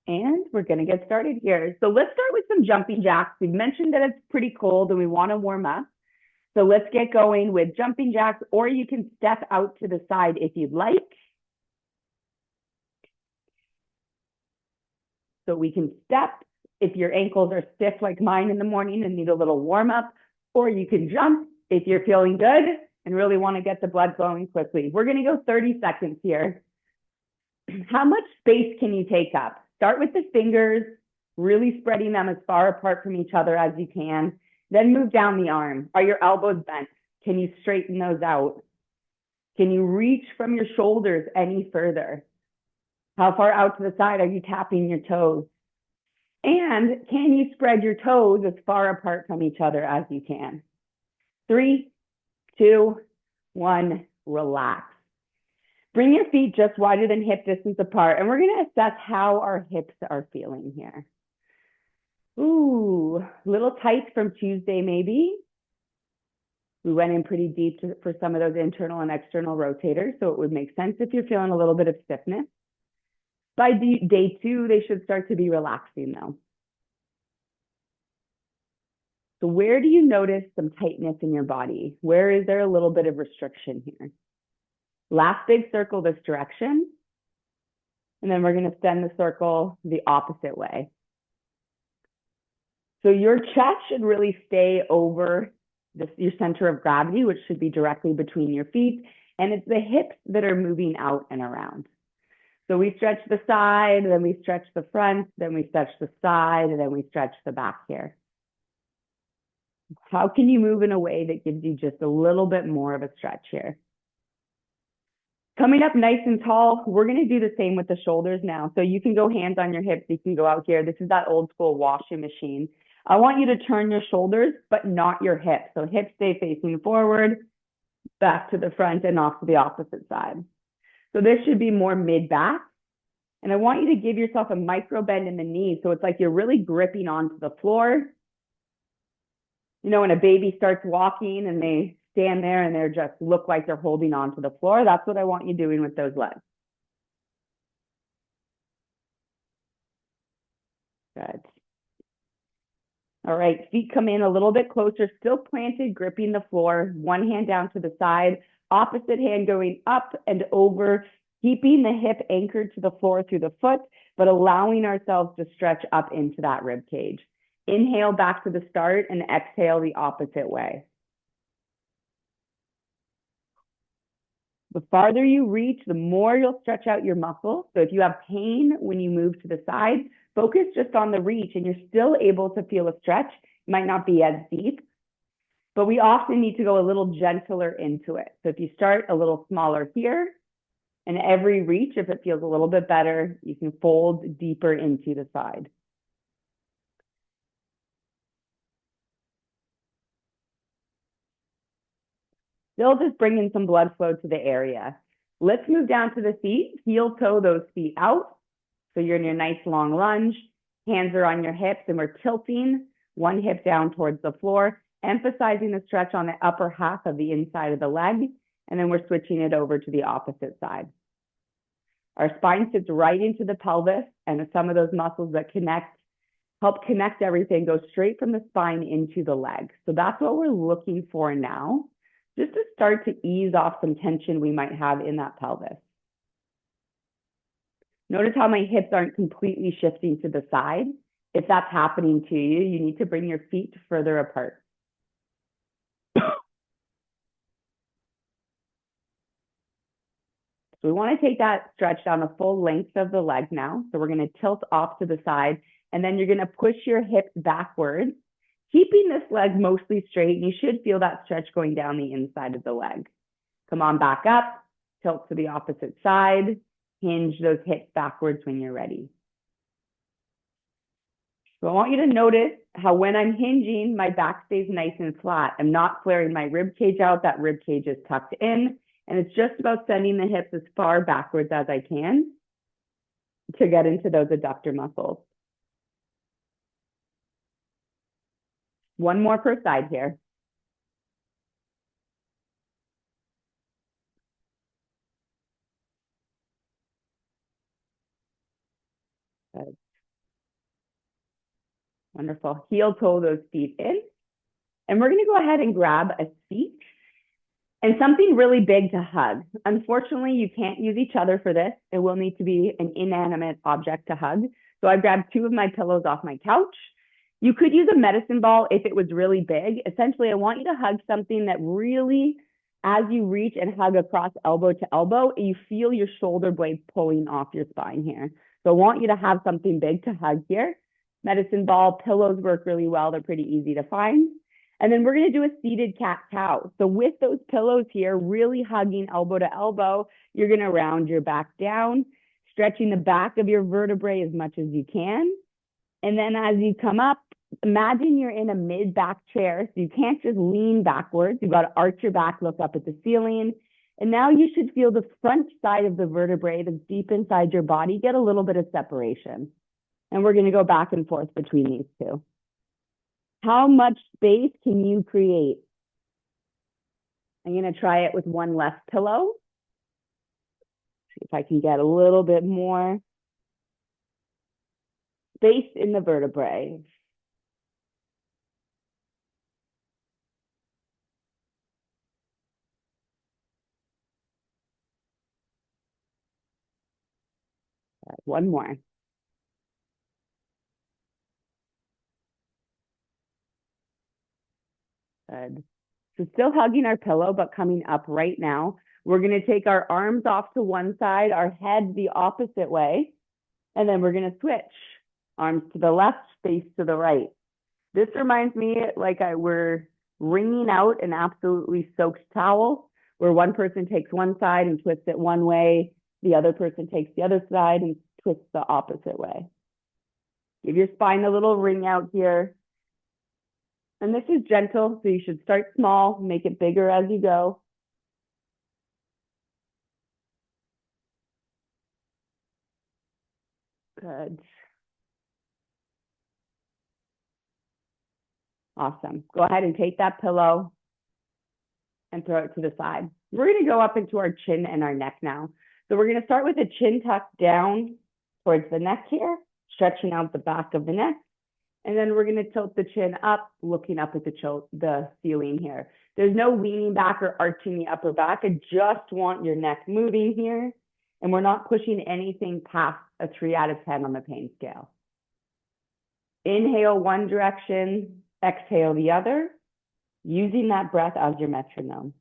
And we're going to get started here. So let's start with some jumping jacks. We've mentioned that it's pretty cold and we want to warm up. So let's get going with jumping jacks, or you can step out to the side if you'd like. So we can step if your ankles are stiff like mine in the morning and need a little warm up, or you can jump if you're feeling good and really want to get the blood flowing quickly. We're going to go 30 seconds here. How much space can you take up? Start with the fingers, really spreading them as far apart from each other as you can. Then move down the arm. Are your elbows bent? Can you straighten those out? Can you reach from your shoulders any further? How far out to the side are you tapping your toes? And can you spread your toes as far apart from each other as you can? 3, 2, 1, relax. Bring your feet just wider than hip distance apart, and we're going to assess how our hips are feeling here. Ooh, little tight from Tuesday maybe. We went in pretty deep for some of those internal and external rotators, so it would make sense if you're feeling a little bit of stiffness. By day 2, they should start to be relaxing though. So where do you notice some tightness in your body? Where is there a little bit of restriction here? Last big circle this direction. And then we're going to send the circle the opposite way. So your chest should really stay over your center of gravity, which should be directly between your feet. And it's the hips that are moving out and around. So we stretch the side, then we stretch the front, then we stretch the side, and then we stretch the back here. How can you move in a way that gives you just a little bit more of a stretch here? Coming up nice and tall, we're going to do the same with the shoulders now. So you can go hands on your hips. You can go out here. This is that old school washing machine. I want you to turn your shoulders, but not your hips. So hips stay facing forward, back to the front, and off to the opposite side. So this should be more mid-back. And I want you to give yourself a micro bend in the knees. So it's like you're really gripping onto the floor. You know, when a baby starts walking and they stand there and they just look like they're holding onto the floor, that's what I want you doing with those legs. Good. All right, feet come in a little bit closer, still planted, gripping the floor, one hand down to the side, opposite hand going up and over, keeping the hip anchored to the floor through the foot, but allowing ourselves to stretch up into that rib cage. Inhale back to the start and exhale the opposite way. The farther you reach, the more you'll stretch out your muscles. So if you have pain when you move to the side, focus just on the reach and you're still able to feel a stretch. It might not be as deep, but we often need to go a little gentler into it. So if you start a little smaller here, and every reach, if it feels a little bit better, you can fold deeper into the side. Still just bringing some blood flow to the area. Let's move down to the feet, heel toe those feet out. So you're in your nice long lunge, hands are on your hips and we're tilting one hip down towards the floor, emphasizing the stretch on the upper half of the inside of the leg, and then we're switching it over to the opposite side. Our spine sits right into the pelvis, and some of those muscles that help connect everything go straight from the spine into the leg. So that's what we're looking for now, just to start to ease off some tension we might have in that pelvis. Notice how my hips aren't completely shifting to the side. If that's happening to you, you need to bring your feet further apart. So we want to take that stretch down the full length of the leg now. So we're going to tilt off to the side, and then you're going to push your hips backwards, keeping this leg mostly straight. You should feel that stretch going down the inside of the leg. Come on back up, tilt to the opposite side, hinge those hips backwards when you're ready. So I want you to notice how when I'm hinging, my back stays nice and flat. I'm not flaring my rib cage out. That rib cage is tucked in. And it's just about sending the hips as far backwards as I can to get into those adductor muscles. One more per side here. Good. Wonderful. Heel toe those feet in. And we're going to go ahead and grab a seat and something really big to hug. Unfortunately, you can't use each other for this. It will need to be an inanimate object to hug. So I grabbed 2 of my pillows off my couch. You could use a medicine ball if it was really big. Essentially, I want you to hug something that really, as you reach and hug across elbow to elbow, you feel your shoulder blades pulling off your spine here. So I want you to have something big to hug here. Medicine ball, pillows work really well. They're pretty easy to find. And then we're going to do a seated cat-cow. So with those pillows here, really hugging elbow to elbow, you're going to round your back down, stretching the back of your vertebrae as much as you can. And then as you come up, imagine you're in a mid-back chair. So you can't just lean backwards. You've got to arch your back, look up at the ceiling. And now you should feel the front side of the vertebrae that's deep inside your body get a little bit of separation. And we're going to go back and forth between these two. How much space can you create? I'm going to try it with one less pillow. See if I can get a little bit more space in the vertebrae. Right, one more. Good. So still hugging our pillow, but coming up right now. We're going to take our arms off to one side, our head the opposite way, and then we're going to switch. Arms to the left, face to the right. This reminds me like we're wringing out an absolutely soaked towel, where one person takes one side and twists it one way, the other person takes the other side and twists the opposite way. Give your spine a little wring out here. And this is gentle, so you should start small, make it bigger as you go. Good. Awesome. Go ahead and take that pillow and throw it to the side. We're going to go up into our chin and our neck now. So we're going to start with a chin tuck down towards the neck here, stretching out the back of the neck. And then we're going to tilt the chin up, looking up at the ceiling here. There's no leaning back or arching the upper back. I just want your neck moving here. And we're not pushing anything past a 3 out of 10 on the pain scale. Inhale one direction, exhale the other, using that breath as your metronome.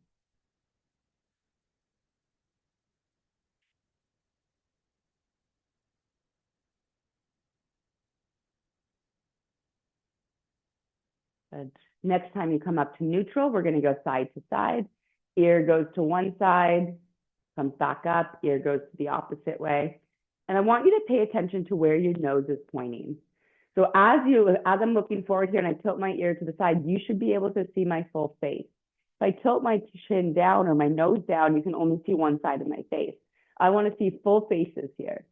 Good. Next time you come up to neutral, we're going to go side to side. Ear goes to one side, comes back up, ear goes to the opposite way. And I want you to pay attention to where your nose is pointing. So as I'm looking forward here and I tilt my ear to the side, you should be able to see my full face. If I tilt my chin down or my nose down, you can only see one side of my face. I want to see full faces here.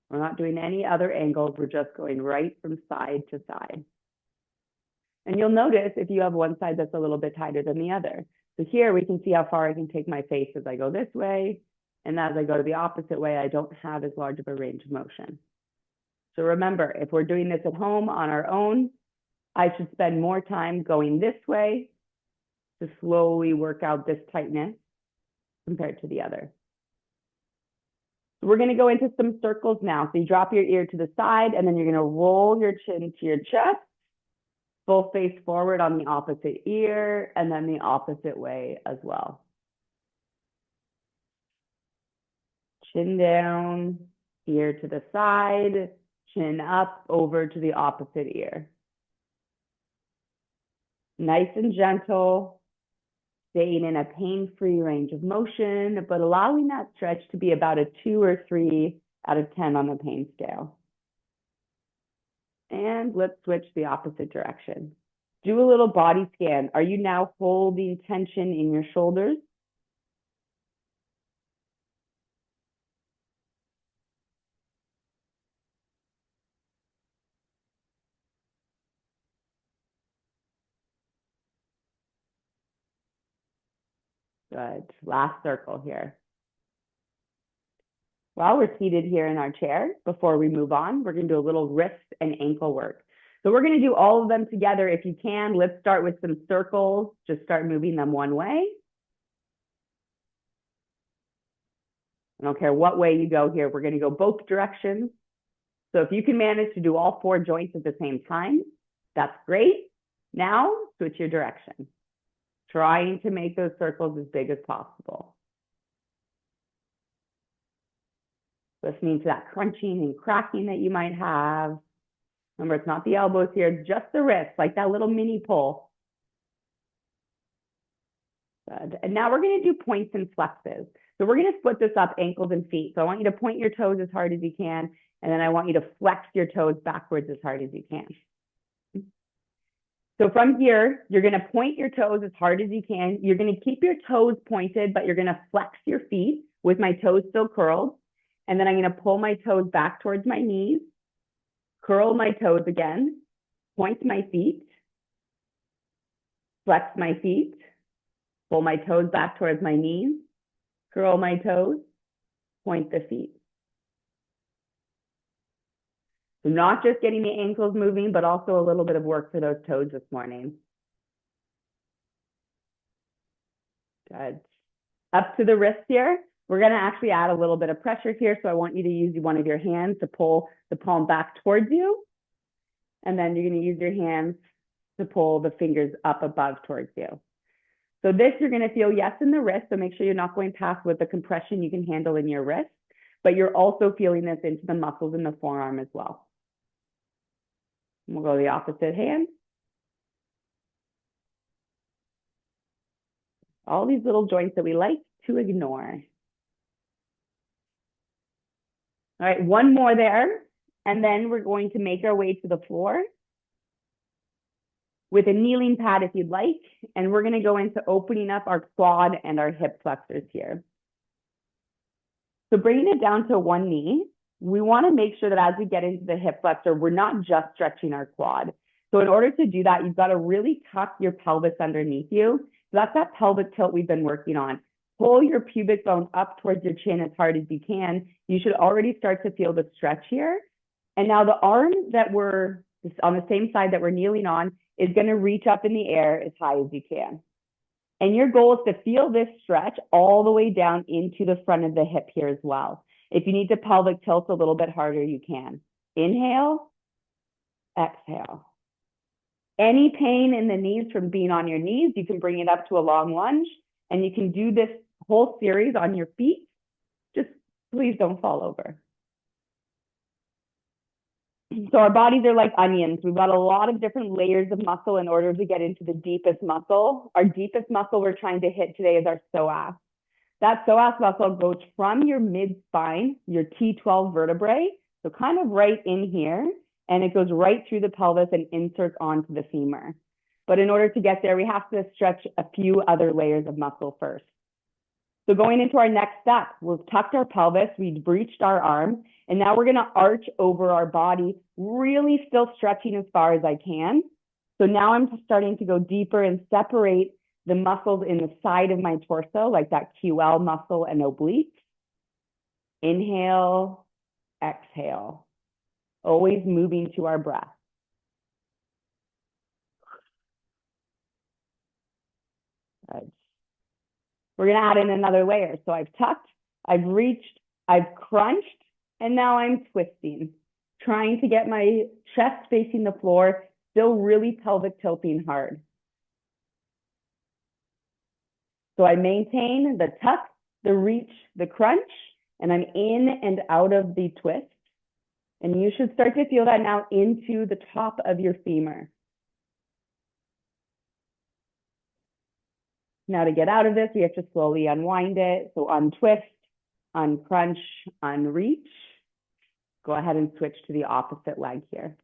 We're not doing any other angles. We're just going right from side to side. And you'll notice if you have one side that's a little bit tighter than the other. So here we can see how far I can take my face as I go this way. And as I go to the opposite way, I don't have as large of a range of motion. So remember, if we're doing this at home on our own, I should spend more time going this way to slowly work out this tightness compared to the other. So we're going to go into some circles now. So you drop your ear to the side, and then you're going to roll your chin to your chest, full face forward on the opposite ear, and then the opposite way as well. Chin down, ear to the side, chin up, over to the opposite ear. Nice and gentle, staying in a pain-free range of motion, but allowing that stretch to be about a 2 or 3 out of 10 on the pain scale. And let's switch the opposite direction. Do a little body scan. Are you now holding tension in your shoulders? Good. Last circle here. While we're seated here in our chair, before we move on, we're going to do a little wrist and ankle work. So we're going to do all of them together if you can. Let's start with some circles. Just start moving them one way. I don't care what way you go here. We're going to go both directions. So if you can manage to do all 4 joints at the same time, that's great. Now, switch your direction. Trying to make those circles as big as possible. Listening to that crunching and cracking that you might have. Remember, it's not the elbows here, it's just the wrists, like that little mini pull. Good. And now we're going to do points and flexes. So we're going to split this up, ankles and feet. So I want you to point your toes as hard as you can, and then I want you to flex your toes backwards as hard as you can. So from here, you're going to point your toes as hard as you can. You're going to keep your toes pointed, but you're going to flex your feet with my toes still curled. And then I'm going to pull my toes back towards my knees, curl my toes again, point my feet, flex my feet, pull my toes back towards my knees, curl my toes, point the feet. So not just getting the ankles moving, but also a little bit of work for those toes this morning. Good. Up to the wrist here. We're going to actually add a little bit of pressure here. So I want you to use one of your hands to pull the palm back towards you. And then you're going to use your hands to pull the fingers up above towards you. So this you're going to feel, yes, in the wrist. So make sure you're not going past with the compression you can handle in your wrist. But you're also feeling this into the muscles in the forearm as well. We'll go the opposite hand. All these little joints that we like to ignore. All right, one more there. And then we're going to make our way to the floor with a kneeling pad if you'd like. And we're going to go into opening up our quad and our hip flexors here. So bringing it down to one knee, we want to make sure that as we get into the hip flexor, we're not just stretching our quad. So in order to do that, you've got to really tuck your pelvis underneath you. So that's that pelvic tilt we've been working on. Pull your pubic bone up towards your chin as hard as you can. You should already start to feel the stretch here. And now the arm that we're on the same side that we're kneeling on is going to reach up in the air as high as you can. And your goal is to feel this stretch all the way down into the front of the hip here as well. If you need to pelvic tilt a little bit harder, you can. Inhale, exhale. Any pain in the knees from being on your knees, you can bring it up to a long lunge, and you can do this whole series on your feet. Just please don't fall over. So our bodies are like onions. We've got a lot of different layers of muscle in order to get into the deepest muscle. Our deepest muscle we're trying to hit today is our psoas. That psoas muscle goes from your mid-spine, your T12 vertebrae, so kind of right in here, and it goes right through the pelvis and inserts onto the femur. But in order to get there, we have to stretch a few other layers of muscle first. So going into our next step, we've tucked our pelvis, we've breached our arm, and now we're going to arch over our body, really still stretching as far as I can. So now I'm starting to go deeper and separate the muscles in the side of my torso, like that QL muscle and oblique. Inhale, exhale, always moving to our breath. Good. We're going to add in another layer. So I've tucked, I've reached, I've crunched, and now I'm twisting, trying to get my chest facing the floor, still really pelvic tilting hard. So I maintain the tuck, the reach, the crunch, and I'm in and out of the twist. And you should start to feel that now into the top of your femur. Now to get out of this, we have to slowly unwind it. So untwist, uncrunch, unreach. Go ahead and switch to the opposite leg here.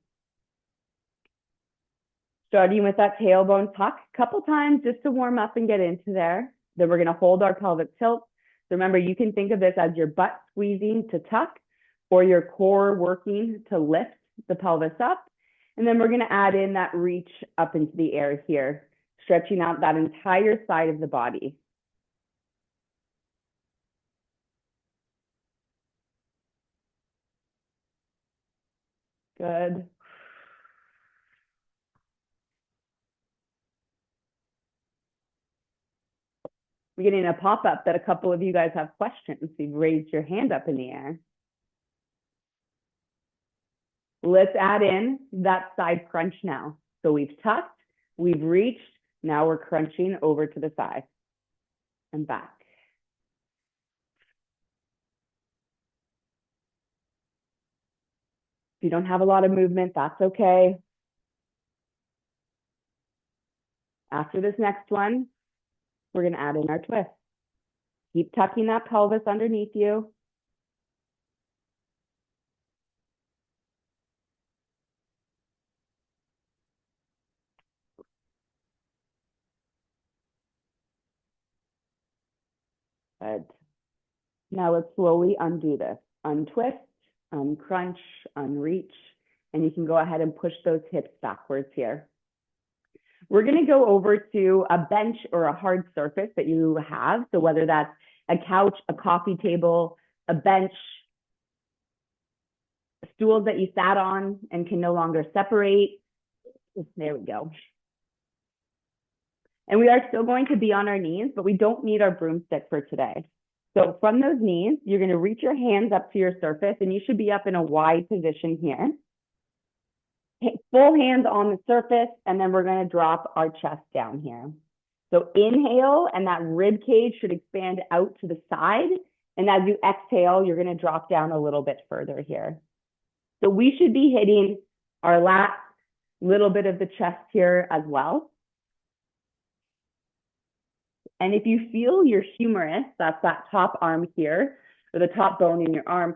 Starting with that tailbone tuck a couple times just to warm up and get into there. Then we're going to hold our pelvic tilt. So remember, you can think of this as your butt squeezing to tuck or your core working to lift the pelvis up. And then we're going to add in that reach up into the air here, stretching out that entire side of the body. Good. We're getting a pop-up that a couple of you guys have questions. You've raised your hand up in the air. Let's add in that side crunch now. So we've tucked, we've reached, now we're crunching over to the side and back. If you don't have a lot of movement, that's okay. After this next one, we're going to add in our twist. Keep tucking that pelvis underneath you. Good. Now let's slowly undo this. Untwist, uncrunch, unreach, and you can go ahead and push those hips backwards here. We're going to go over to a bench or a hard surface that you have. So whether that's a couch, a coffee table, a bench, stools that you sat on and can no longer separate. There we go. And we are still going to be on our knees, but we don't need our broomstick for today. So from those knees, you're going to reach your hands up to your surface, and you should be up in a wide position here. Full hands on the surface, and then we're going to drop our chest down here. So inhale, and that rib cage should expand out to the side. And as you exhale, you're going to drop down a little bit further here. So we should be hitting our lats, little bit of the chest here as well. And if you feel your humerus, that's that top arm here, or the top bone in your arm,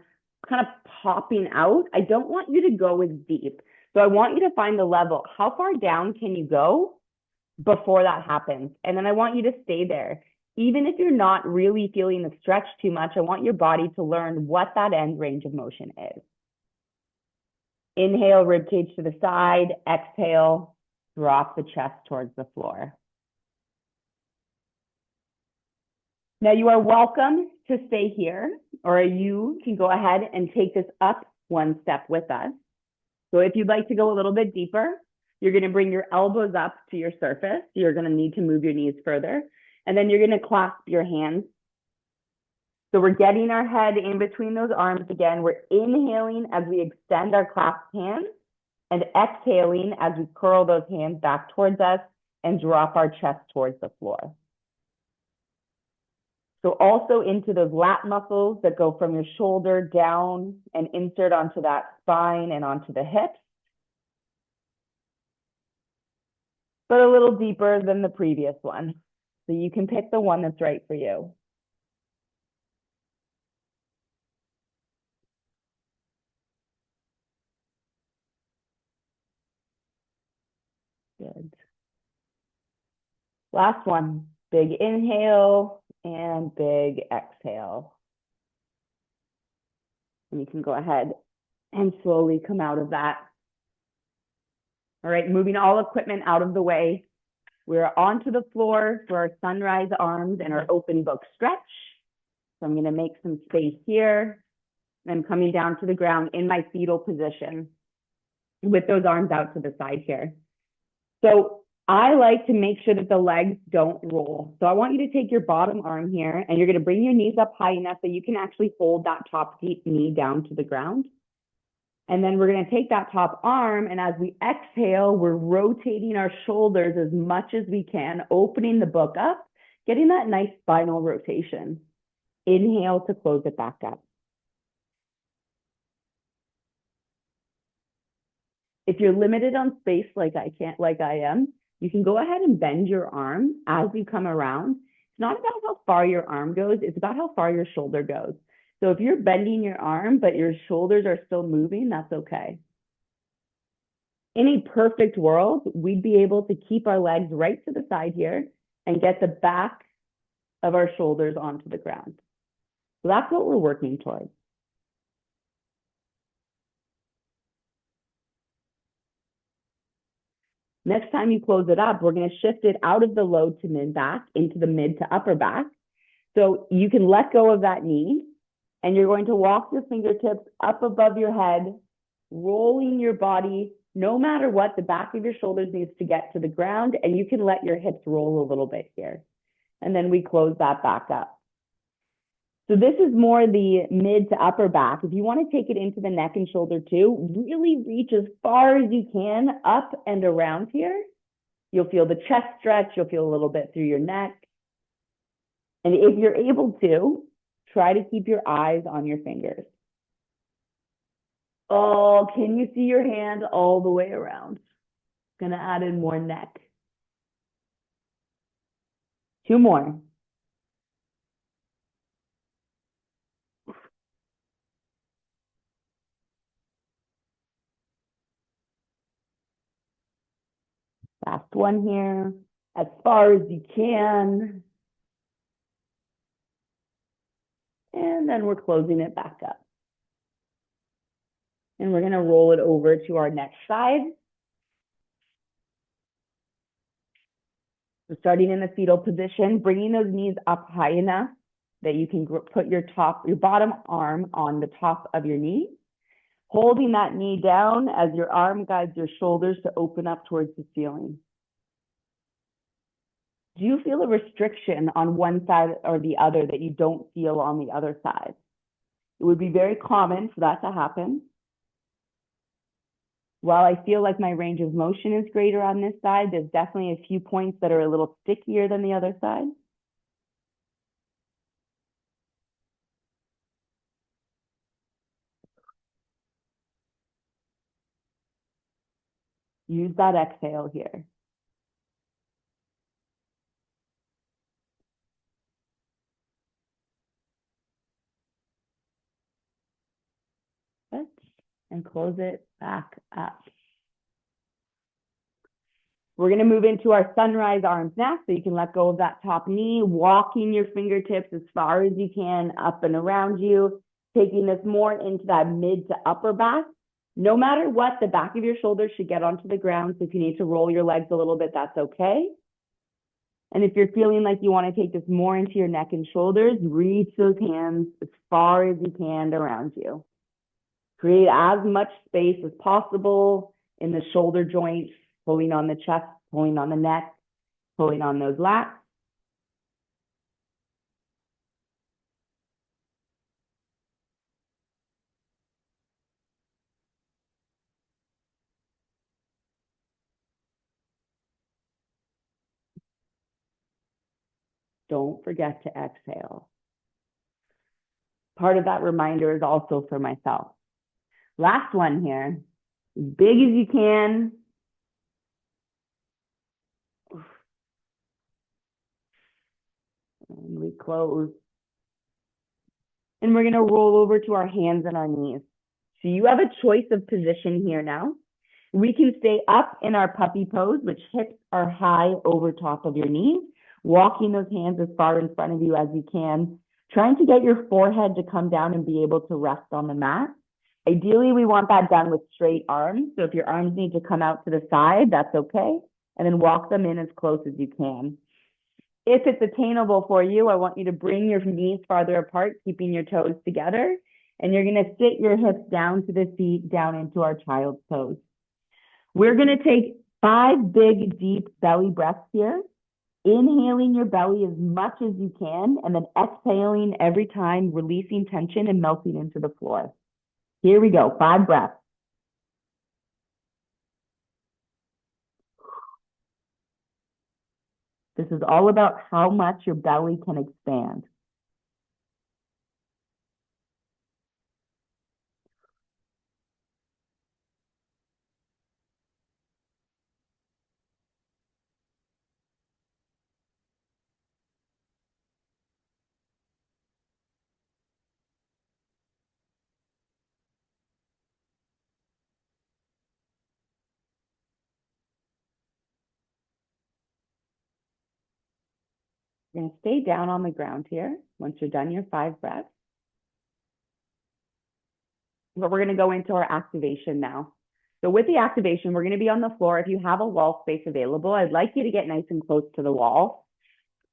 kind of popping out, I don't want you to go as deep. So I want you to find the level. How far down can you go before that happens? And then I want you to stay there. Even if you're not really feeling the stretch too much, I want your body to learn what that end range of motion is. Inhale, rib cage to the side. Exhale, drop the chest towards the floor. Now you are welcome to stay here, or you can go ahead and take this up one step with us. So if you'd like to go a little bit deeper, you're going to bring your elbows up to your surface. You're going to need to move your knees further. And then you're going to clasp your hands. So we're getting our head in between those arms again. We're inhaling as we extend our clasped hands and exhaling as we curl those hands back towards us and drop our chest towards the floor. So also into those lat muscles that go from your shoulder down and insert onto that spine and onto the hips. But a little deeper than the previous one. So you can pick the one that's right for you. Good. Last one, big inhale and big exhale. And you can go ahead and slowly come out of that. All right, moving all equipment out of the way. We're onto the floor for our sunrise arms and our open book stretch. So I'm going to make some space here. I'm coming down to the ground in my fetal position with those arms out to the side here. So I like to make sure that the legs don't roll. So I want you to take your bottom arm here, and you're going to bring your knees up high enough that you can actually hold that top deep knee down to the ground. And then we're going to take that top arm, and as we exhale, we're rotating our shoulders as much as we can, opening the book up, getting that nice spinal rotation. Inhale to close it back up. If you're limited on space like I am, you can go ahead and bend your arm as you come around. It's not about how far your arm goes, it's about how far your shoulder goes. So if you're bending your arm, but your shoulders are still moving, that's okay. In a perfect world, we'd be able to keep our legs right to the side here and get the back of our shoulders onto the ground. So that's what we're working towards. Next time you close it up, we're going to shift it out of the low to mid back into the mid to upper back. So you can let go of that knee, and you're going to walk your fingertips up above your head rolling your body. No matter what, the back of your shoulders needs to get to the ground, and you can let your hips roll a little bit here. And then we close that back up. So this is more the mid to upper back. If you want to take it into the neck and shoulder too, really reach as far as you can up and around here. You'll feel the chest stretch. You'll feel a little bit through your neck. And if you're able to, try to keep your eyes on your fingers. Oh, can you see your hand all the way around? Gonna add in more neck. 2 more. Last one here, as far as you can. And then we're closing it back up. And we're gonna roll it over to our next side. So starting in the fetal position, bringing those knees up high enough that you can put your bottom arm on the top of your knee, holding that knee down as your arm guides your shoulders to open up towards the ceiling. Do you feel a restriction on one side or the other that you don't feel on the other side? It would be very common for that to happen. While I feel like my range of motion is greater on this side, there's definitely a few points that are a little stickier than the other side. Use that exhale here. And close it back up. We're going to move into our sunrise arms now, so you can let go of that top knee, walking your fingertips as far as you can up and around you, taking this more into that mid to upper back. No matter what, the back of your shoulders should get onto the ground, so if you need to roll your legs a little bit, that's okay. And if you're feeling like you want to take this more into your neck and shoulders, reach those hands as far as you can around you. Create as much space as possible in the shoulder joints, pulling on the chest, pulling on the neck, pulling on those lats. Don't forget to exhale. Part of that reminder is also for myself. Last one here, as big as you can. And we close. And we're going to roll over to our hands and our knees. So you have a choice of position here now. We can stay up in our puppy pose, which hips are high over top of your knees, walking those hands as far in front of you as you can, trying to get your forehead to come down and be able to rest on the mat. Ideally, we want that done with straight arms. So if your arms need to come out to the side, that's okay. And then walk them in as close as you can. If it's attainable for you, I want you to bring your knees farther apart, keeping your toes together. And you're going to sit your hips down to the feet, down into our child's pose. We're going to take 5 big, deep belly breaths here. Inhaling your belly as much as you can, and then exhaling every time, releasing tension and melting into the floor. Here we go, 5 breaths. This is all about how much your belly can expand. You're going to stay down on the ground here once you're done your 5 breaths. But we're going to go into our activation now. So with the activation, we're going to be on the floor. If you have a wall space available, I'd like you to get nice and close to the wall.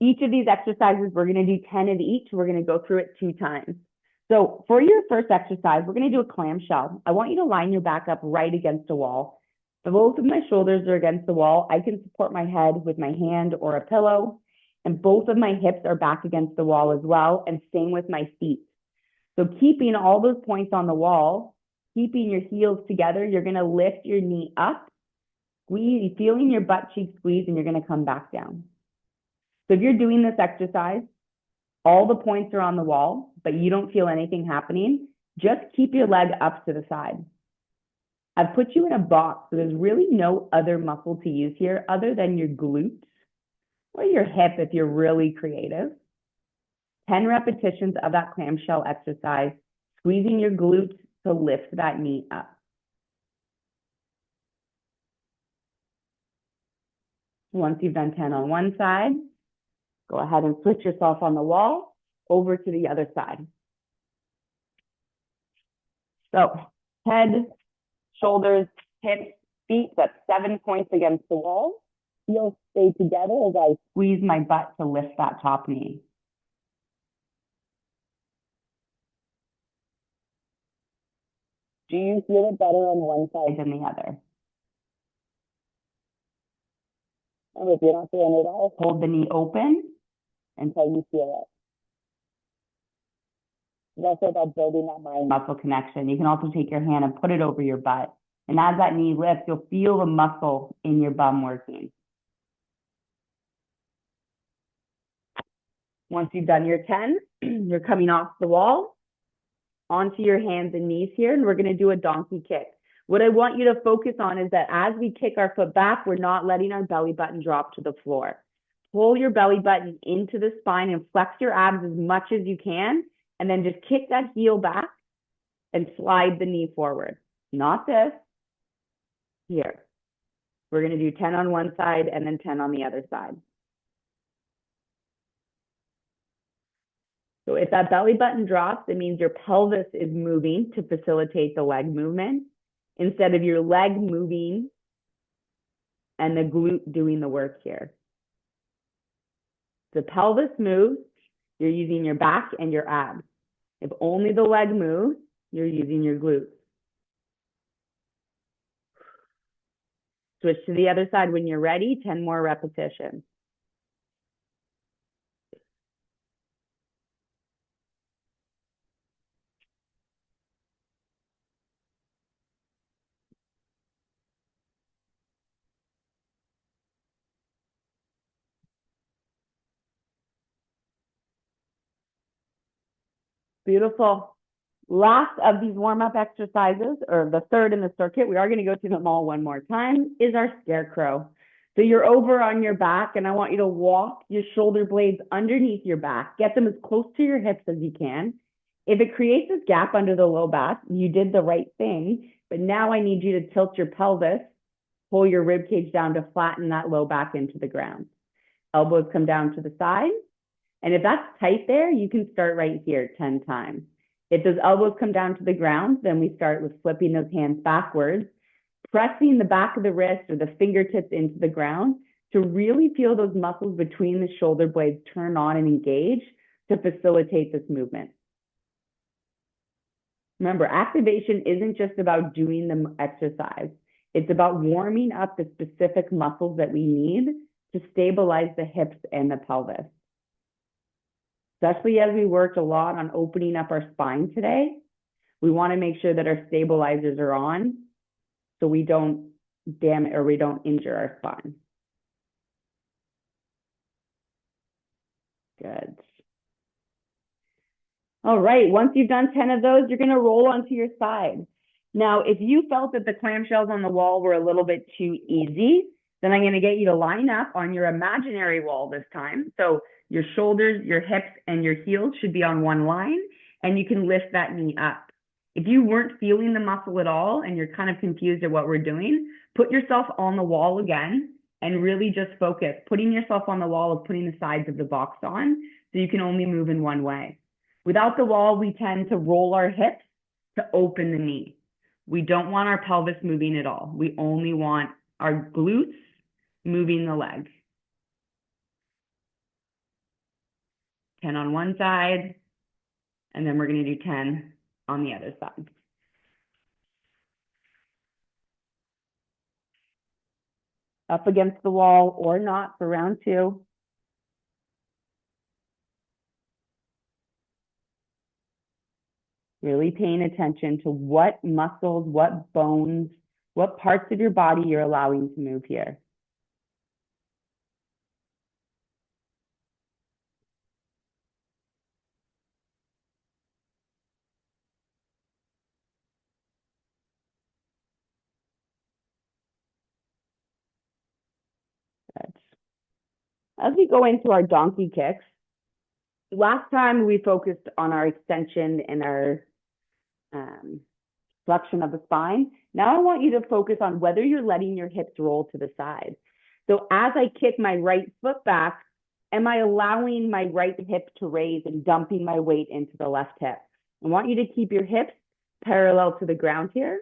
Each of these exercises, we're going to do 10 of each. We're going to go through it 2 times. So for your first exercise, we're going to do a clamshell. I want you to line your back up right against a wall. So both of my shoulders are against the wall. I can support my head with my hand or a pillow, and both of my hips are back against the wall as well, and same with my feet. So keeping all those points on the wall, keeping your heels together, you're going to lift your knee up, squeeze, feeling your butt cheek squeeze, and you're going to come back down. So if you're doing this exercise, all the points are on the wall, but you don't feel anything happening, just keep your leg up to the side. I've put you in a box, so there's really no other muscle to use here other than your glutes or your hip if you're really creative. 10 repetitions of that clamshell exercise, squeezing your glutes to lift that knee up. Once you've done 10 on one side, go ahead and switch yourself on the wall over to the other side. So head, shoulders, hips, feet, that's 7 points against the wall. Heels stay together as I squeeze my butt to lift that top knee. Do you feel it better on one side than the other? And if you're not feeling it at all, hold the knee open until you feel it. That's about building that mind muscle connection. You can also take your hand and put it over your butt. And as that knee lifts, you'll feel the muscle in your bum working. Once you've done your 10, you're coming off the wall onto your hands and knees here, and we're going to do a donkey kick. What I want you to focus on is that as we kick our foot back, we're not letting our belly button drop to the floor. Pull your belly button into the spine and flex your abs as much as you can, and then just kick that heel back and slide the knee forward. Not this. Here. We're going to do 10 on one side and then 10 on the other side. So if that belly button drops, it means your pelvis is moving to facilitate the leg movement instead of your leg moving and the glute doing the work here. The pelvis moves, you're using your back and your abs. If only the leg moves, you're using your glutes. Switch to the other side when you're ready, 10 more repetitions. Beautiful. Last of these warm-up exercises, or the third in the circuit, we are going to go through them all one more time, is our scarecrow. So you're over on your back, and I want you to walk your shoulder blades underneath your back. Get them as close to your hips as you can. If it creates this gap under the low back, you did the right thing, but now I need you to tilt your pelvis, pull your rib cage down to flatten that low back into the ground. Elbows come down to the side. And if that's tight there, you can start right here 10 times. If those elbows come down to the ground, then we start with flipping those hands backwards, pressing the back of the wrist or the fingertips into the ground to really feel those muscles between the shoulder blades turn on and engage to facilitate this movement. Remember, activation isn't just about doing the exercise. It's about warming up the specific muscles that we need to stabilize the hips and the pelvis. Especially as we worked a lot on opening up our spine today, we want to make sure that our stabilizers are on so we don't damage or we don't injure our spine. Good. All right, once you've done 10 of those, you're going to roll onto your side. Now, if you felt that the clamshells on the wall were a little bit too easy, then I'm going to get you to line up on your imaginary wall this time. So your shoulders, your hips, and your heels should be on one line, and you can lift that knee up. If you weren't feeling the muscle at all and you're kind of confused at what we're doing, put yourself on the wall again and really just focus. Putting yourself on the wall is putting the sides of the box on so you can only move in one way. Without the wall, we tend to roll our hips to open the knee. We don't want our pelvis moving at all. We only want our glutes moving the leg. 10 on one side, And then we're going to do 10 on the other side. Up against the wall or not for round 2. Really paying attention to what muscles, what bones, what parts of your body you're allowing to move here. Good. As we go into our donkey kicks, last time we focused on our extension and our flexion of the spine. Now I want you to focus on whether you're letting your hips roll to the side. So as I kick my right foot back, am I allowing my right hip to raise and dumping my weight into the left hip? I want you to keep your hips parallel to the ground here.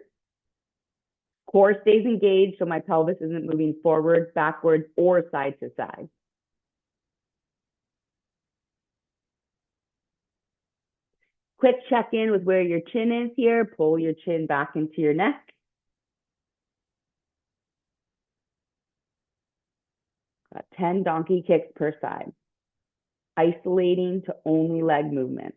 Core stays engaged, so my pelvis isn't moving forward, backwards, or side to side. Quick check-in with where your chin is here. Pull your chin back into your neck. Got 10 donkey kicks per side. Isolating to only leg movement.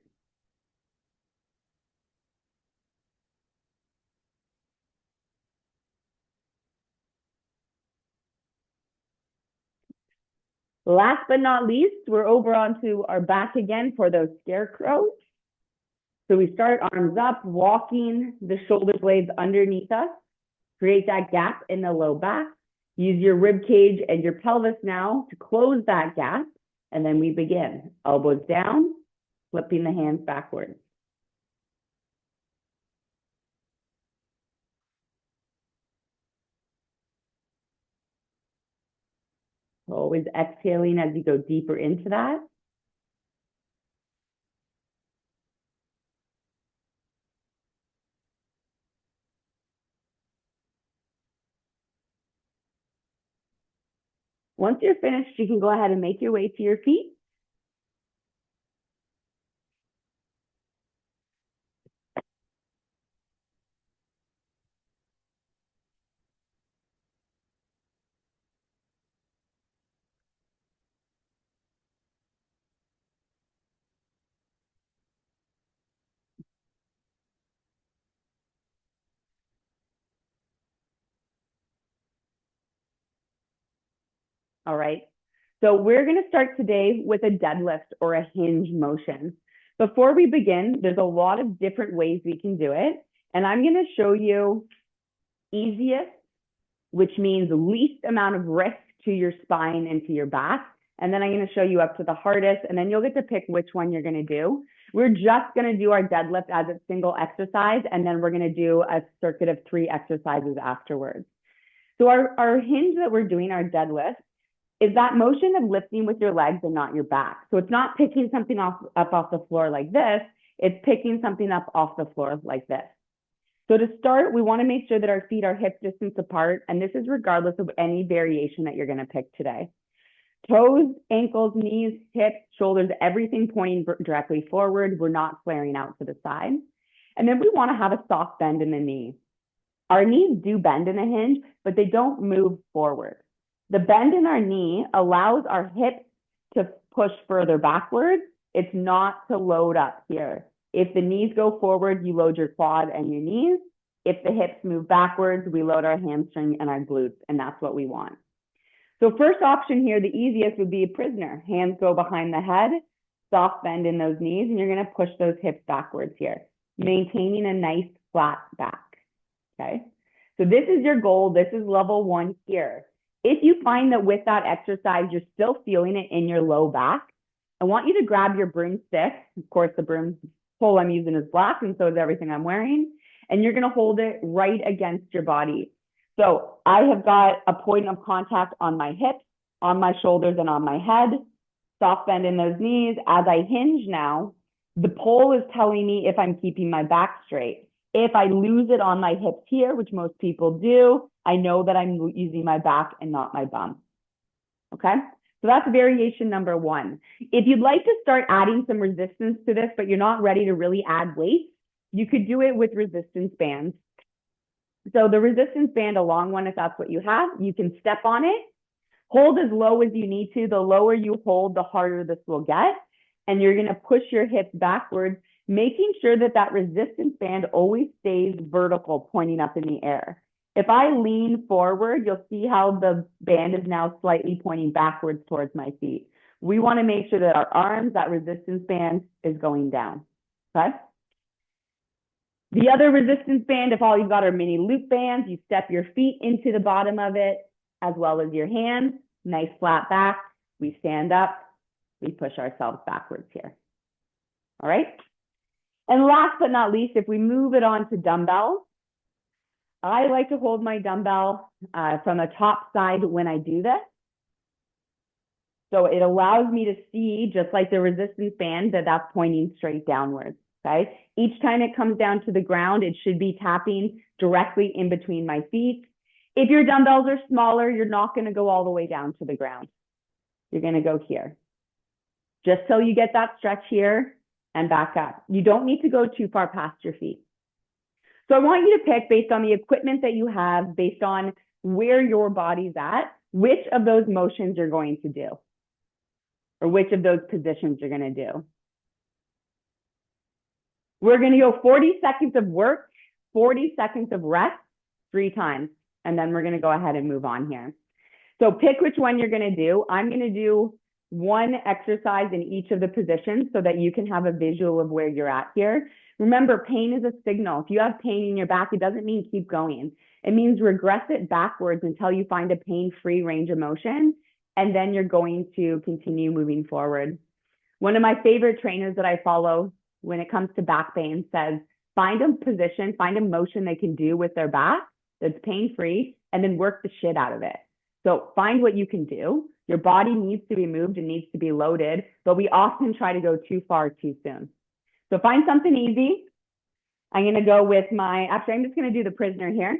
Last but not least, we're over onto our back again for those scarecrows. So we start arms up, walking the shoulder blades underneath us. Create that gap in the low back. Use your rib cage and your pelvis now to close that gap. And then we begin. Elbows down, flipping the hands backwards. Always exhaling as you go deeper into that. Once you're finished, you can go ahead and make your way to your feet. All right. So we're going to start today with a deadlift or a hinge motion. Before we begin, there's a lot of different ways we can do it. And I'm going to show you easiest, which means least amount of risk to your spine and to your back. And then I'm going to show you up to the hardest, and then you'll get to pick which one you're going to do. We're just going to do our deadlift as a single exercise, and then we're going to do a circuit of 3 exercises afterwards. So our hinge that we're doing, our deadlift, is that motion of lifting with your legs and not your back. So it's not picking something up off the floor like this. It's picking something up off the floor like this. So to start, we want to make sure that our feet are hip distance apart, and this is regardless of any variation that you're going to pick today. Toes, ankles, knees, hips, shoulders, everything pointing directly forward. We're not flaring out to the side. And then we want to have a soft bend in the knee. Our knees do bend in a hinge, but they don't move forward. The bend in our knee allows our hips to push further backwards. It's not to load up here. If the knees go forward, you load your quad and your knees. If the hips move backwards, we load our hamstring and our glutes, and that's what we want. So first option here, the easiest would be a prisoner. Hands go behind the head, soft bend in those knees, and you're going to push those hips backwards here, maintaining a nice flat back, okay? So this is your goal. This is level 1 here. If you find that with that exercise, you're still feeling it in your low back, I want you to grab your broomstick. Of course, the broom pole I'm using is black, and so is everything I'm wearing. And you're going to hold it right against your body. So I have got a point of contact on my hips, on my shoulders, and on my head. Soft bend in those knees. As I hinge now, the pole is telling me if I'm keeping my back straight. If I lose it on my hips here, which most people do, I know that I'm using my back and not my bum. Okay? So that's variation number 1. If you'd like to start adding some resistance to this, but you're not ready to really add weight, you could do it with resistance bands. So the resistance band, a long one, if that's what you have, you can step on it, hold as low as you need to. The lower you hold, the harder this will get. And you're gonna push your hips backwards, making sure that that resistance band always stays vertical, pointing up in the air. If I lean forward, you'll see how the band is now slightly pointing backwards towards my feet. We wanna make sure that our arms, that resistance band is going down, okay? The other resistance band, if all you've got are mini loop bands, you step your feet into the bottom of it, as well as your hands, nice flat back. We stand up, we push ourselves backwards here. All right. And last but not least, if we move it on to dumbbells, I like to hold my dumbbell from the top side when I do this. So it allows me to see, just like the resistance band, that that's pointing straight downwards, okay? Each time it comes down to the ground, it should be tapping directly in between my feet. If your dumbbells are smaller, you're not gonna go all the way down to the ground. You're gonna go here. Just till you get that stretch here and back up. You don't need to go too far past your feet. So I want you to pick, based on the equipment that you have, based on where your body's at, which of those motions you're going to do, or which of those positions you're gonna do. We're gonna go 40 seconds of work, 40 seconds of rest, 3 times, and then we're gonna go ahead and move on here. So pick which one you're gonna do. I'm gonna do one exercise in each of the positions so that you can have a visual of where you're at here. Remember, pain is a signal. If you have pain in your back, it doesn't mean keep going. It means regress it backwards until you find a pain-free range of motion, and then you're going to continue moving forward. One of my favorite trainers that I follow when it comes to back pain says, find a position, find a motion they can do with their back that's pain-free, and then work the shit out of it. So find what you can do. Your body needs to be moved and needs to be loaded, but we often try to go too far too soon. So find something easy. I'm gonna go with I'm just gonna do the prisoner here.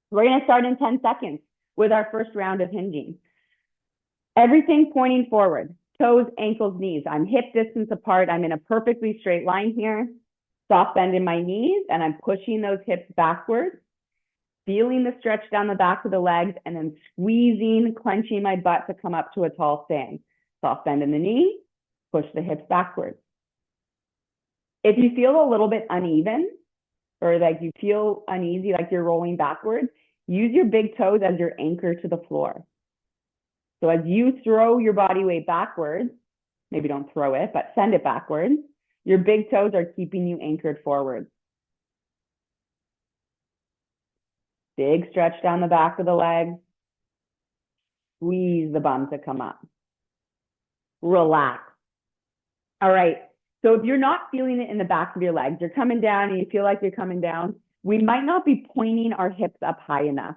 We're gonna start in 10 seconds with our first round of hinging. Everything pointing forward, toes, ankles, knees. I'm hip distance apart. I'm in a perfectly straight line here. Soft bend in my knees, and I'm pushing those hips backwards, feeling the stretch down the back of the legs, and then squeezing, clenching my butt to come up to a tall stand. Soft bend in the knee, push the hips backwards. If you feel a little bit uneven, or like you feel uneasy, like you're rolling backwards, use your big toes as your anchor to the floor. So as you throw your body weight backwards, maybe don't throw it, but send it backwards, your big toes are keeping you anchored forward. Big stretch down the back of the legs. Squeeze the bum to come up. Relax. All right. So if you're not feeling it in the back of your legs, you're coming down and you feel like you're coming down, we might not be pointing our hips up high enough.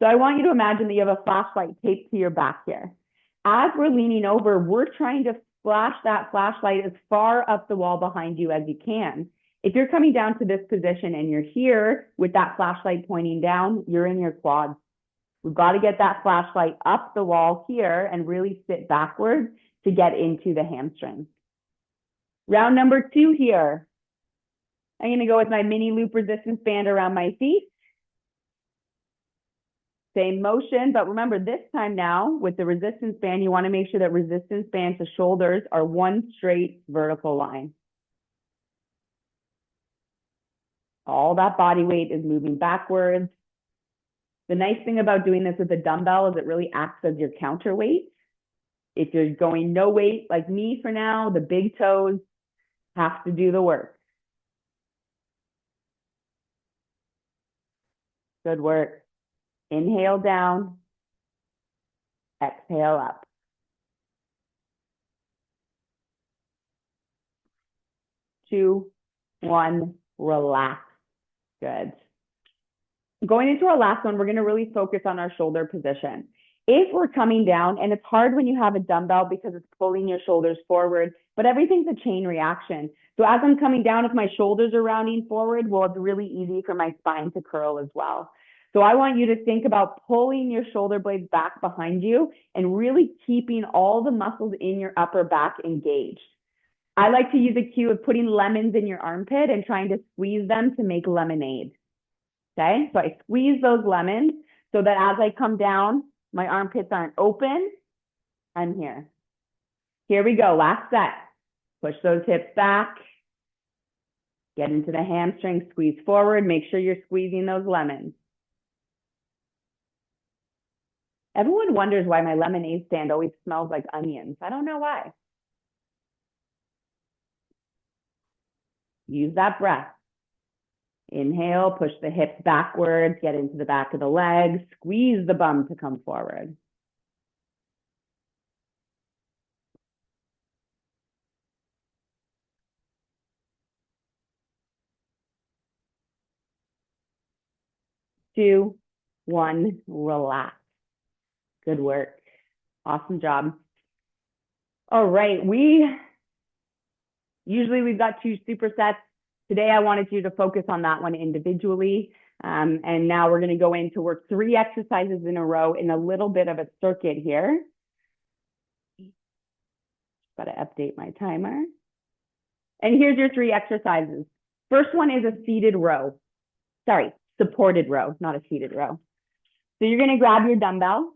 So I want you to imagine that you have a flashlight taped to your back here. As we're leaning over, we're trying to flash that flashlight as far up the wall behind you as you can. If you're coming down to this position and you're here with that flashlight pointing down, you're in your quads. We've got to get that flashlight up the wall here and really sit backwards to get into the hamstring. Round number 2 here. I'm going to go with my mini loop resistance band around my feet. Same motion, but remember this time now with the resistance band, you want to make sure that resistance band to shoulders are one straight vertical line. All that body weight is moving backwards. The nice thing about doing this with a dumbbell is it really acts as your counterweight. If you're going no weight like me for now, the big toes have to do the work. Good work. Inhale down, exhale up. Two, one, relax. Good. Going into our last one, we're going to really focus on our shoulder position. If we're coming down, and it's hard when you have a dumbbell because it's pulling your shoulders forward, but everything's a chain reaction. So as I'm coming down, if my shoulders are rounding forward, well, it's really easy for my spine to curl as well. So I want you to think about pulling your shoulder blades back behind you and really keeping all the muscles in your upper back engaged. I like to use a cue of putting lemons in your armpit and trying to squeeze them to make lemonade. Okay, so I squeeze those lemons so that as I come down, my armpits aren't open. I'm here. Here we go, last set. Push those hips back. Get into the hamstring, squeeze forward. Make sure you're squeezing those lemons. Everyone wonders why my lemonade stand always smells like onions. I don't know why. Use that breath. Inhale, push the hips backwards, get into the back of the legs, squeeze the bum to come forward. Two, one, relax. Good work. Awesome job. All right, usually we've got 2 supersets. Today I wanted you to focus on that one individually. And now we're gonna go in to work 3 exercises in a row in a little bit of a circuit here. Got to update my timer. And here's your 3 exercises. First one is a seated row. Sorry, supported row, not a seated row. So you're gonna grab your dumbbell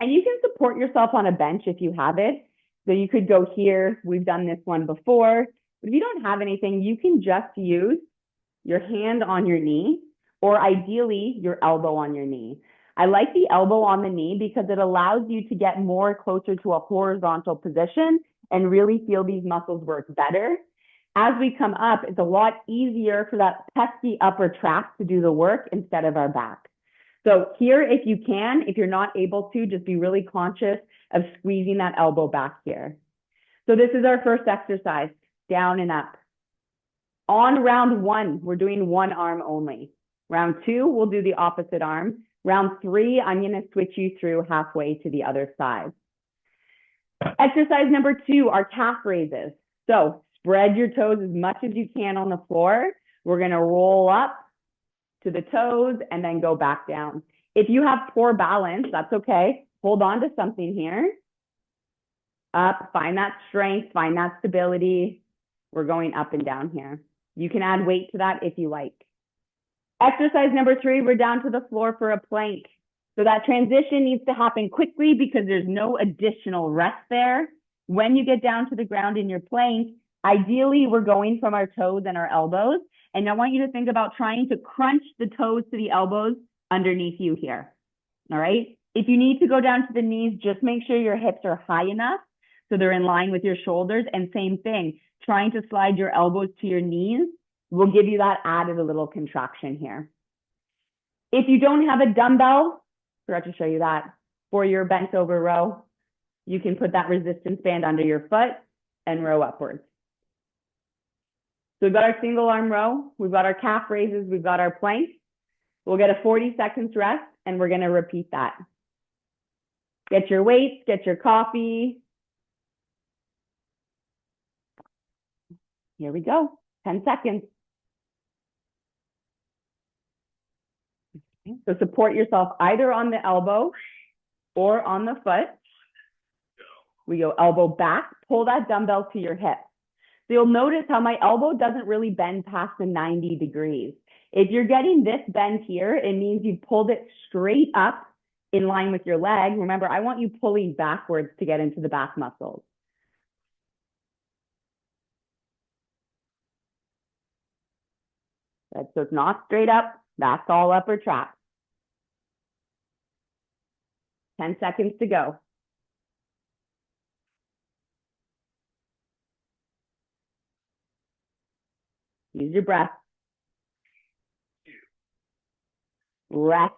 and you can support yourself on a bench if you have it. So you could go here. We've done this one before. But if you don't have anything, you can just use your hand on your knee or ideally your elbow on your knee. I like the elbow on the knee because it allows you to get more closer to a horizontal position and really feel these muscles work better. As we come up, it's a lot easier for that pesky upper trap to do the work instead of our back. So here, if you can, if you're not able to, just be really conscious of squeezing that elbow back here. So this is our first exercise, down and up. On round 1, we're doing one arm only. Round 2, we'll do the opposite arm. Round 3, I'm gonna switch you through halfway to the other side. Exercise number 2 are calf raises. So spread your toes as much as you can on the floor. We're gonna roll up to the toes and then go back down. If you have poor balance, that's okay. Hold on to something here. Up, find that strength, find that stability. We're going up and down here. You can add weight to that if you like. Exercise number 3, we're down to the floor for a plank. So that transition needs to happen quickly because there's no additional rest there. When you get down to the ground in your plank, ideally we're going from our toes and our elbows. And I want you to think about trying to crunch the toes to the elbows underneath you here. All right. If you need to go down to the knees, just make sure your hips are high enough so they're in line with your shoulders. And same thing, trying to slide your elbows to your knees will give you that added a little contraction here. If you don't have a dumbbell, forgot to show you that, for your bent over row, you can put that resistance band under your foot and row upwards. So we've got our single arm row, we've got our calf raises, we've got our plank. We'll get a 40 seconds rest and we're gonna repeat that. Get your weights, get your coffee. Here we go, 10 seconds. So support yourself either on the elbow or on the foot. We go elbow back, pull that dumbbell to your hip. So you'll notice how my elbow doesn't really bend past the 90 degrees. If you're getting this bend here, it means you've pulled it straight up in line with your leg. Remember, I want you pulling backwards to get into the back muscles. Good. So it's not straight up, that's all upper trap. 10 seconds to go. Use your breath. Rest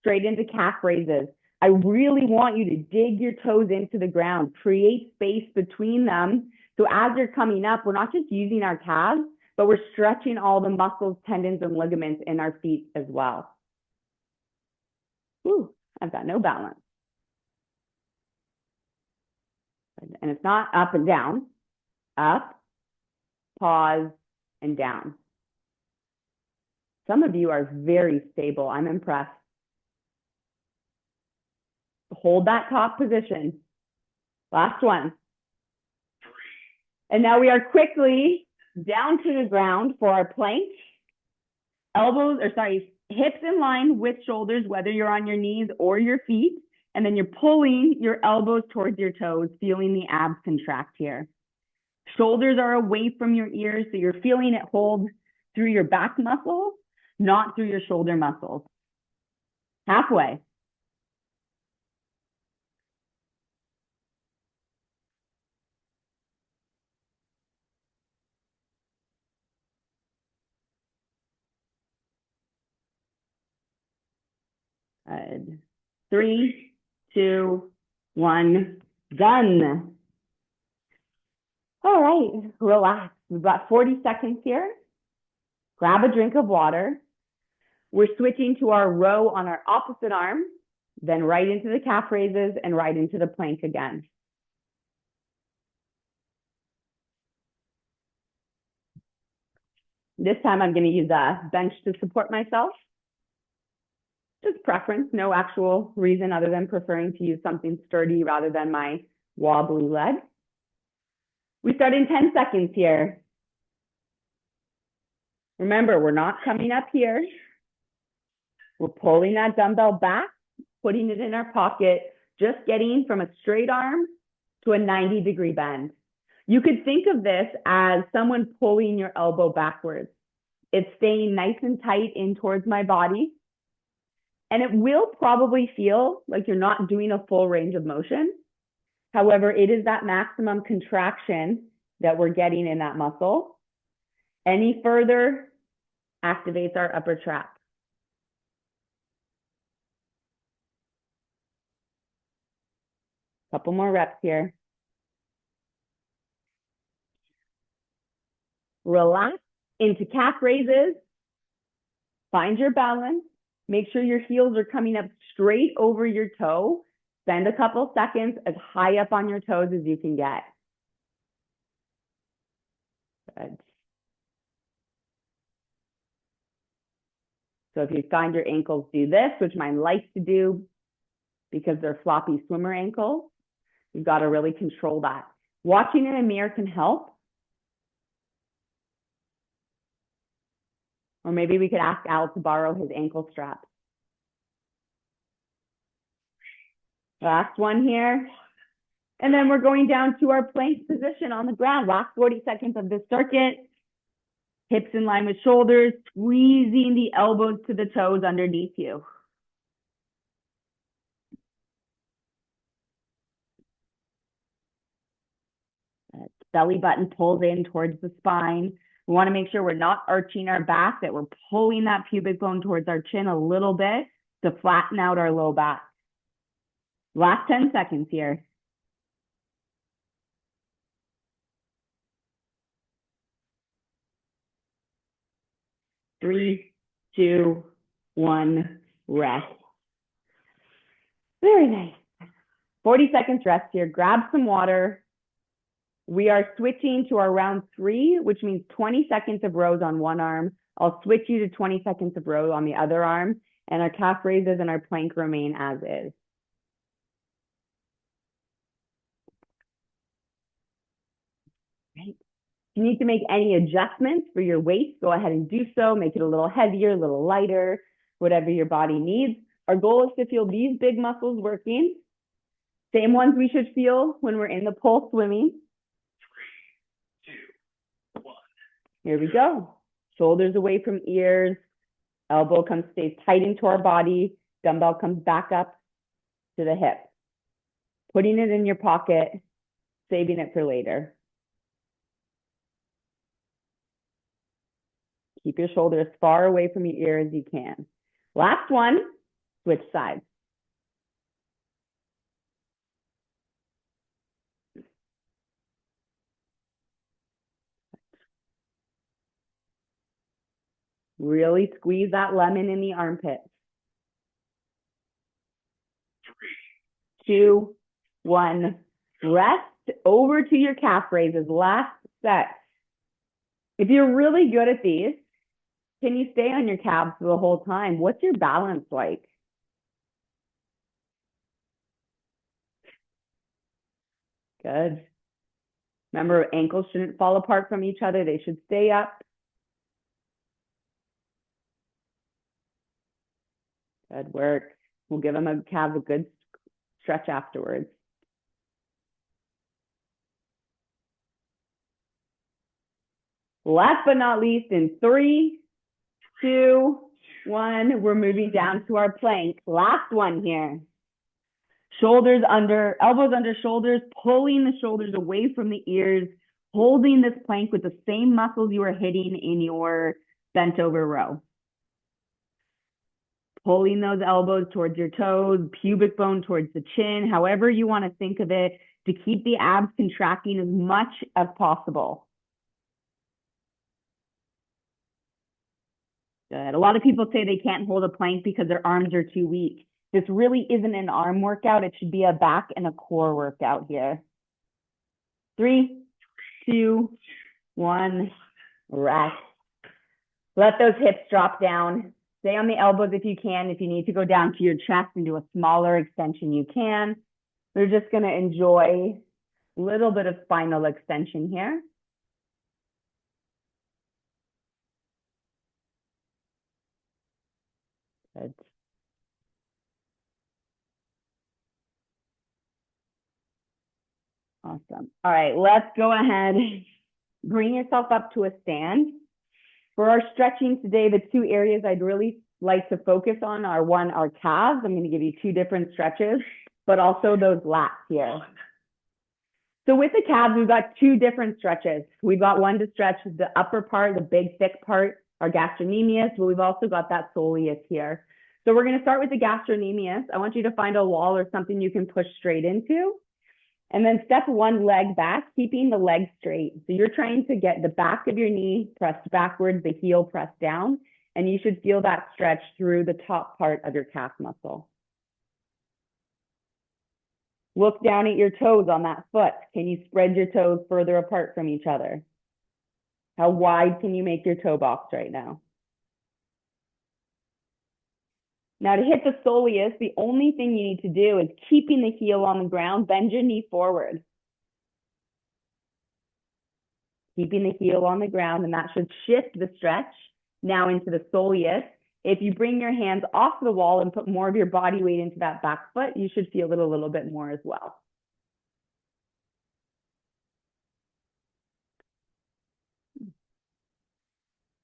straight into calf raises. I really want you to dig your toes into the ground, create space between them. So as you're coming up, we're not just using our calves, but we're stretching all the muscles, tendons, and ligaments in our feet as well. Ooh, I've got no balance. And it's not up and down, up, pause, and down. Some of you are very stable. I'm impressed. Hold that top position. Last one. And now we are quickly down to the ground for our plank. Hips in line with shoulders, whether you're on your knees or your feet. And then you're pulling your elbows towards your toes, feeling the abs contract here. Shoulders are away from your ears, so you're feeling it hold through your back muscles, not through your shoulder muscles. Halfway. Good. 3, 2, 1, done. All right, relax. We've got 40 seconds here. Grab a drink of water. We're switching to our row on our opposite arm, then right into the calf raises and right into the plank again. This time I'm going to use a bench to support myself. Just preference, no actual reason other than preferring to use something sturdy rather than my wobbly leg. We start in 10 seconds here. Remember, we're not coming up here. We're pulling that dumbbell back, putting it in our pocket, just getting from a straight arm to a 90-degree bend. You could think of this as someone pulling your elbow backwards. It's staying nice and tight in towards my body. And it will probably feel like you're not doing a full range of motion. However, it is that maximum contraction that we're getting in that muscle. Any further activates our upper trap. Couple more reps here. Relax into calf raises. Find your balance. Make sure your heels are coming up straight over your toe. Spend a couple seconds as high up on your toes as you can get. Good. So if you find your ankles do this, which mine likes to do because they're floppy swimmer ankles, you've got to really control that. Watching in a mirror can help. Or maybe we could ask Al to borrow his ankle strap. Last one here. And then we're going down to our plank position on the ground. Last 40 seconds of this circuit. Hips in line with shoulders, squeezing the elbows to the toes underneath you. Belly button pulls in towards the spine. We want to make sure we're not arching our back, that we're pulling that pubic bone towards our chin a little bit to flatten out our low back. Last 10 seconds here. Three, two, one, rest. Very nice. 40 seconds rest here. Grab some water. We are switching to our round 3, which means 20 seconds of rows on one arm. I'll switch you to 20 seconds of row on the other arm, and our calf raises and our plank remain as is. Right. If you need to make any adjustments for your weight, go ahead and do so. Make it a little heavier, a little lighter, whatever your body needs. Our goal is to feel these big muscles working. Same ones we should feel when we're in the pool swimming. 3, 2, 1. Here we go. Shoulders away from ears. Elbow stays tight into our body. Dumbbell comes back up to the hip. Putting it in your pocket, saving it for later. Keep your shoulders as far away from your ear as you can. Last one, switch sides. Really squeeze that lemon in the armpit. 3, 2, 1. Rest over to your calf raises. Last set. If you're really good at these, Can you stay on your calves the whole time? What's your balance like? Good. Remember, ankles shouldn't fall apart from each other. They should stay up. Good work. We'll give them a calf a good stretch afterwards. Last but not least, in 3, 2, 1, we're moving down to our plank. Last one here. Shoulders under, elbows under shoulders, pulling the shoulders away from the ears, holding this plank with the same muscles you are hitting in your bent over row. Pulling those elbows towards your toes, pubic bone towards the chin, however you want to think of it, to keep the abs contracting as much as possible. Good. A lot of people say they can't hold a plank because their arms are too weak. This really isn't an arm workout. It should be a back and a core workout here. 3, 2, 1, rest. Let those hips drop down. Stay on the elbows if you can. If you need to go down to your chest and do a smaller extension, you can. We're just going to enjoy a little bit of spinal extension here. Good. Awesome. All right, let's go ahead. Bring yourself up to a stand. For our stretching today, the 2 areas I'd really like to focus on are, one, our calves. I'm going to give you 2 different stretches, but also those lats here. So with the calves, we've got 2 different stretches. We've got one to stretch the upper part, the big, thick part, our gastrocnemius, but we've also got that soleus here. So we're going to start with the gastrocnemius. I want you to find a wall or something you can push straight into. And then step 1 leg back, keeping the leg straight. So you're trying to get the back of your knee pressed backwards, the heel pressed down, and you should feel that stretch through the top part of your calf muscle. Look down at your toes on that foot. Can you spread your toes further apart from each other? How wide can you make your toe box right now? Now to hit the soleus, the only thing you need to do is keeping the heel on the ground, bend your knee forward. Keeping the heel on the ground, and that should shift the stretch now into the soleus. If you bring your hands off the wall and put more of your body weight into that back foot, you should feel it a little bit more as well.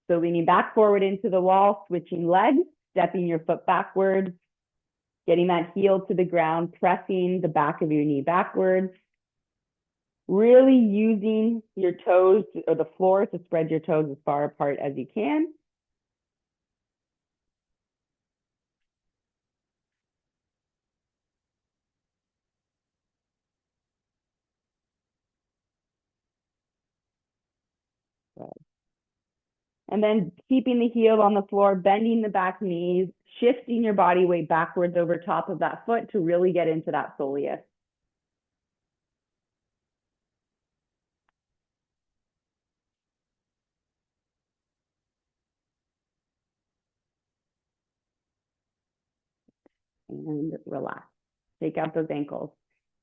So leaning back forward into the wall, switching legs, stepping your foot backwards, getting that heel to the ground, pressing the back of your knee backwards, really using your toes or the floor to spread your toes as far apart as you can. Good. And then keeping the heel on the floor, bending the back knees, shifting your body weight backwards over top of that foot to really get into that soleus. And relax. Take out those ankles.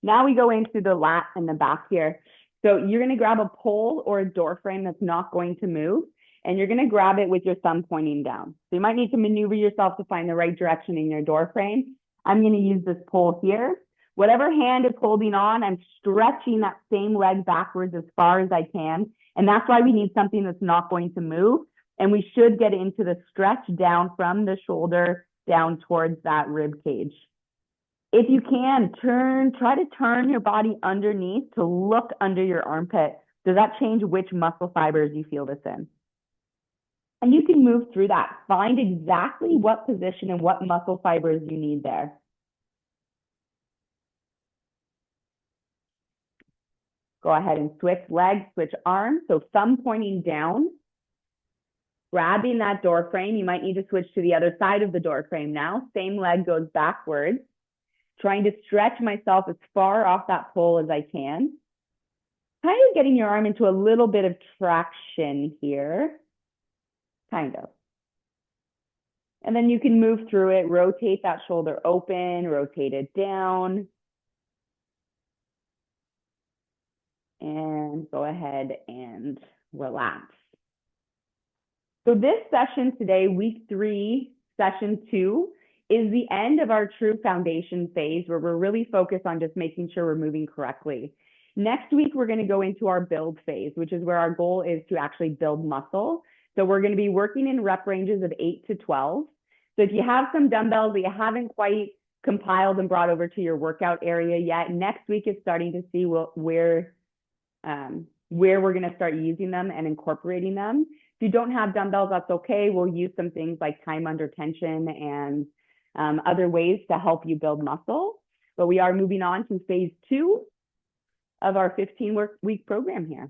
Now we go into the lat and the back here. So you're going to grab a pole or a door frame that's not going to move, and you're going to grab it with your thumb pointing down. So you might need to maneuver yourself to find the right direction in your door frame. I'm going to use this pole here. Whatever hand is holding on, I'm stretching that same leg backwards as far as I can. And that's why we need something that's not going to move. And we should get into the stretch down from the shoulder down towards that rib cage. If you can, try to turn your body underneath to look under your armpit. Does that change which muscle fibers you feel this in? And you can move through that. Find exactly what position and what muscle fibers you need there. Go ahead and switch legs, switch arms. So thumb pointing down, grabbing that door frame. You might need to switch to the other side of the door frame now. Same leg goes backwards. Trying to stretch myself as far off that pole as I can. Kind of getting your arm into a little bit of traction here. Kind of. And then you can move through it, rotate that shoulder open, rotate it down. And go ahead and relax. So this session today, week 3, session 2, is the end of our true foundation phase where we're really focused on just making sure we're moving correctly. Next week, we're going to go into our build phase, which is where our goal is to actually build muscle. So we're going to be working in rep ranges of 8 to 12. So if you have some dumbbells that you haven't quite compiled and brought over to your workout area yet, next week is starting to see where we're going to start using them and incorporating them. If you don't have dumbbells, that's okay. We'll use some things like time under tension and other ways to help you build muscle. But we are moving on to phase 2 of our 15-week program here.